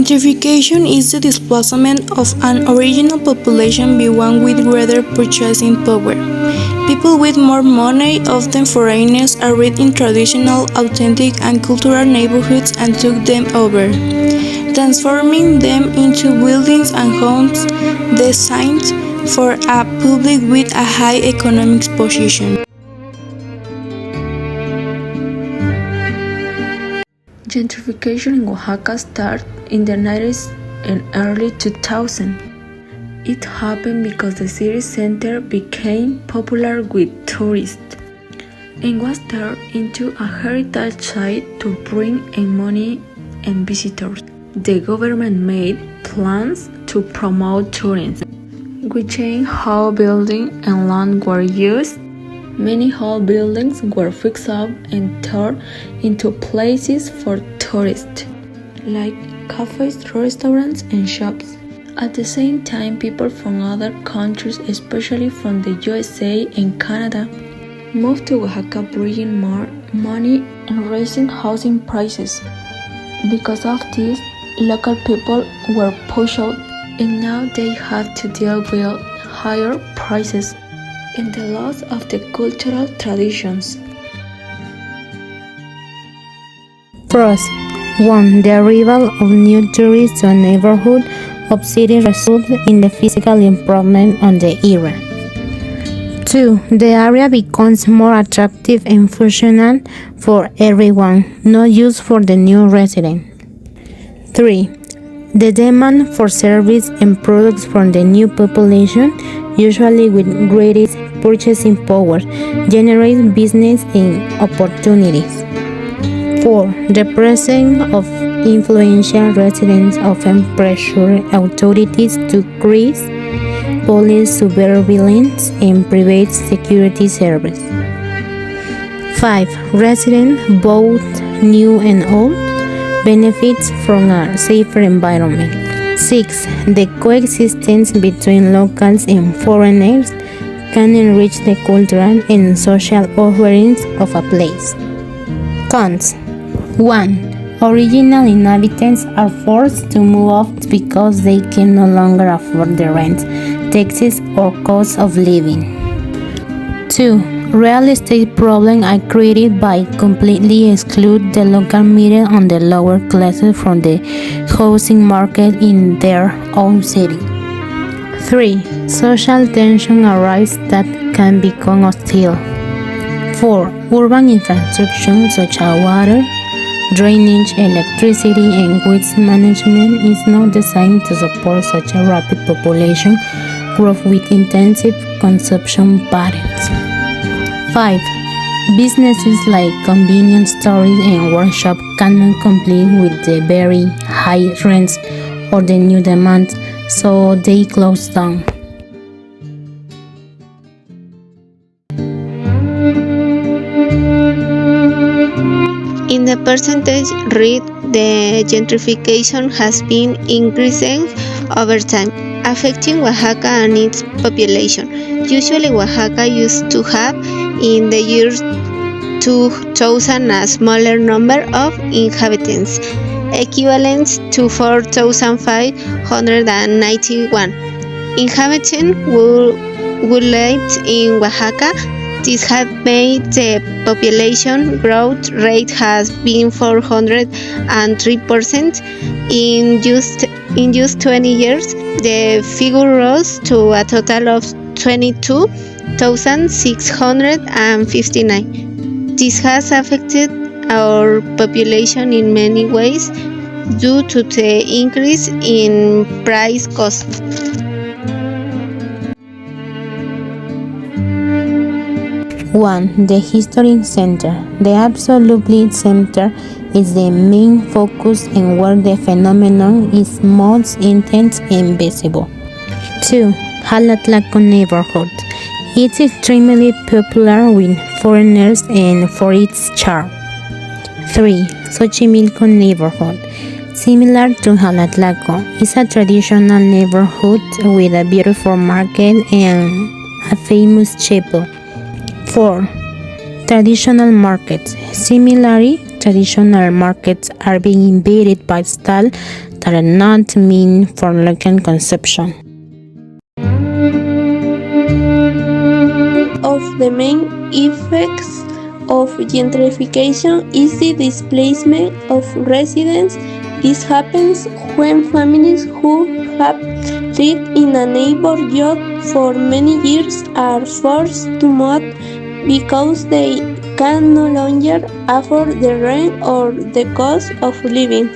Gentrification is the displacement of an original population by one with greater purchasing power. People with more money, often foreigners, arrived in traditional, authentic, and cultural neighborhoods and took them over, transforming them into buildings and homes designed for a public with a high economic position. Gentrification in Oaxaca started in the 90s and early 2000s. It happened because the city center became popular with tourists and was turned into a heritage site to bring in money and visitors. The government made plans to promote tourism, which changed how buildings and land were used. Many old buildings were fixed up and turned into places for tourists, like cafes, restaurants, and shops. At the same time, people from other countries, especially from the USA and Canada, moved to Oaxaca, bringing more money and raising housing prices. Because of this, local people were pushed out, and now they have to deal with higher prices and the loss of the cultural traditions. Pros. 1. The arrival of new tourists to a neighborhood of city results in the physical improvement on the area. 2. The area becomes more attractive and functional for everyone, not just for the new resident. 3. The demand for service and products from the new population, usually with greatest purchasing power, generates business and opportunities. 4. The presence of influential residents often pressure authorities to increase police surveillance and private security service. 5. Residents, both new and old, benefits from a safer environment. 6. The coexistence between locals and foreigners can enrich the cultural and social offerings of a place. Cons. 1. Original inhabitants are forced to move off because they can no longer afford the rent, taxes, or cost of living. 2. Real estate problems are created by completely exclude the local middle and the lower classes from the housing market in their own city. 3. Social tension arises that can become hostile. 4. Urban infrastructure such as water, drainage, electricity, and waste management is not designed to support such a rapid population growth with intensive consumption patterns. 5. Businesses like convenience stores and workshops cannot compete with the very high rents or the new demands, so they close down. In the percentage rate, the gentrification has been increasing over time, affecting Oaxaca and its population. Usually, Oaxaca used to have, in the year 2000, a smaller number of inhabitants, equivalent to 4,591 inhabitants who lived in Oaxaca. This has made the population growth rate has been 403% in just 20 years. The figure rose to a total of 22,659. This has affected our population in many ways due to the increase in price cost. 1. The Historic Center. The Absolute Center is the main focus and where the phenomenon is most intense and visible. 2. Halatlaco neighborhood. It's extremely popular with foreigners and for its charm. 3. Xochimilco neighborhood. Similar to Jalatlaco, it's a traditional neighborhood with a beautiful market and a famous chapel. 4. Traditional markets. Similarly, traditional markets are being invaded by styles that are not meant for local consumption. Of the main effects of gentrification is the displacement of residents. This happens when families who have lived in a neighborhood for many years are forced to move because they can no longer afford the rent or the cost of living.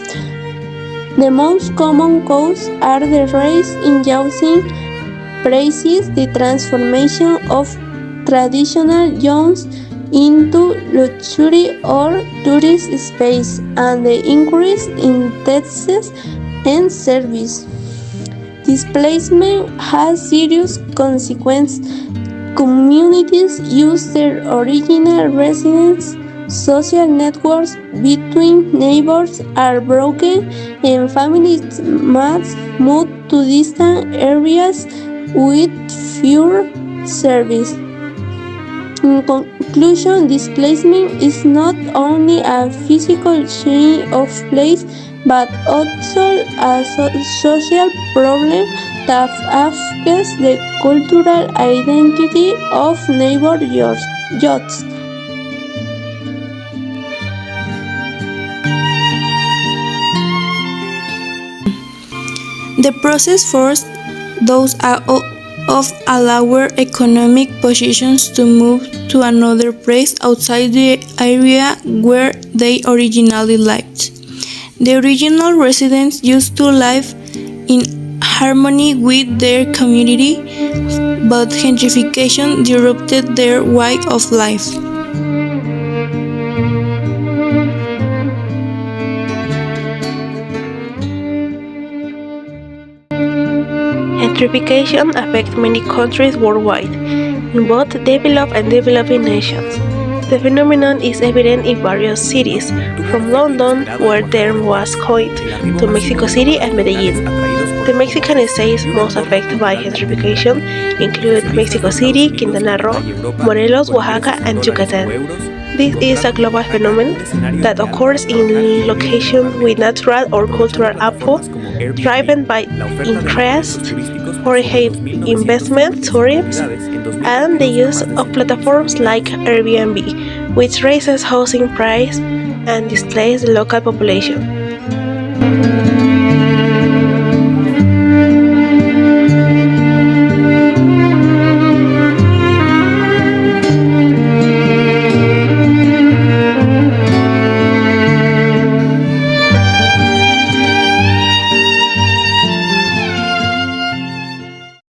The most common causes are the rise in housing prices, the transformation of traditional zones into luxury or tourist space, and the increase in taxes and service. Displacement has serious consequences. Communities use their original residence. Social networks between neighbors are broken, and families must move to distant areas with fewer services. In conclusion, displacement is not only a physical change of place, but also a social problem that affects the cultural identity of neighborhoods. The process forced those of a lower economic positions to move to another place outside the area where they originally lived. The original residents used to live in harmony with their community, but gentrification disrupted their way of life. Gentrification affects many countries worldwide, in both developed and developing nations. The phenomenon is evident in various cities, from London, where term was coined, to Mexico City and Medellin. The Mexican states most affected by gentrification include Mexico City, Quintana Roo, Morelos, Oaxaca, and Yucatan. This is a global phenomenon that occurs in locations with natural or cultural upheaval, driven by increased foreign investment, tourism, and the use of platforms like Airbnb, which raises housing prices and displaces the local population.